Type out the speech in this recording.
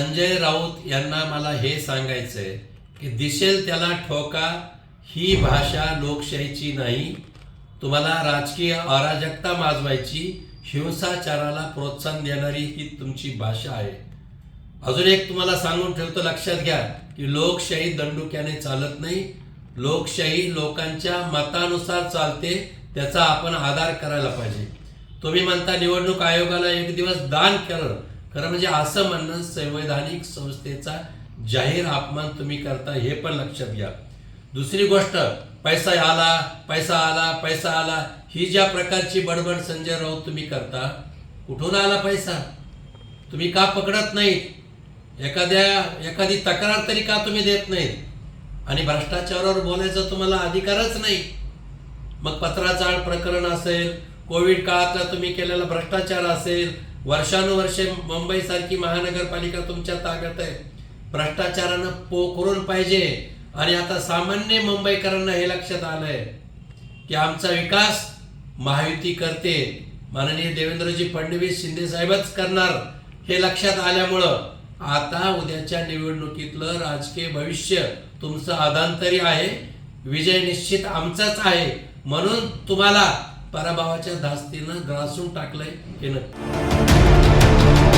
संजय राऊत यांना मला हे सांगायचंय की दिसेल त्याला ठोका, ही भाषा लोकशाहीची नाही. तुम्हाला राजकीय अराजकता माजवायची, हिंसाचाराला प्रोत्साहन देणारी ही तुमची भाषा आहे. अजून एक तुम्हाला सांगून ठेवतो, लक्षात घ्या की लोकशाही दंडुक्याने चालत नाही. लोकशाही लोकांच्या मतानुसार चालते, त्याचा आपण आदर करायला पाहिजे. तुम्ही म्हणता निवडणूक आयोगाला एक दिवस दान करा, खरं म्हणजे असं म्हणणं संवैधानिक संस्थेचा जाहीर अपमान तुम्ही करता, हे पण लक्षात घ्या. दुसरी गोष्ट, पैसा आला पैसा आला पैसा आला, ही ज्या प्रकारची बडबड संजय राऊत तुम्ही करता, कुठून आला पैसा? तुम्ही का पकडत नाहीत? एखादी तक्रार तरी का तुम्ही देत नाहीत? आणि भ्रष्टाचारावर बोलायचा तुम्हाला अधिकारच नाही. मग पत्राचाळ प्रकरण असेल, कोविड काळातला तुम्ही केलेला भ्रष्टाचार असेल, वर्षानुवर्षे मुंबई सारखी महानगरपालिका तुमच्या ताब्यात आहे, भ्रष्टाचारानं पोखरून पाहिजे. आणि आता सामान्य मुंबईकरांना हे लक्षात आलंय की आमचा विकास महायुती करते, माननीय देवेंद्रजी फडणवीस शिंदे साहेबच करणार, हे लक्षात आल्यामुळं आता उद्याच्या निवडणुकीतलं राजकीय भविष्य तुमचं अधांतरी आहे. विजय निश्चित आमचाच आहे, म्हणून तुम्हाला पराभवाच्या धास्तीनं ग्रासून टाकलंय हे नक्की.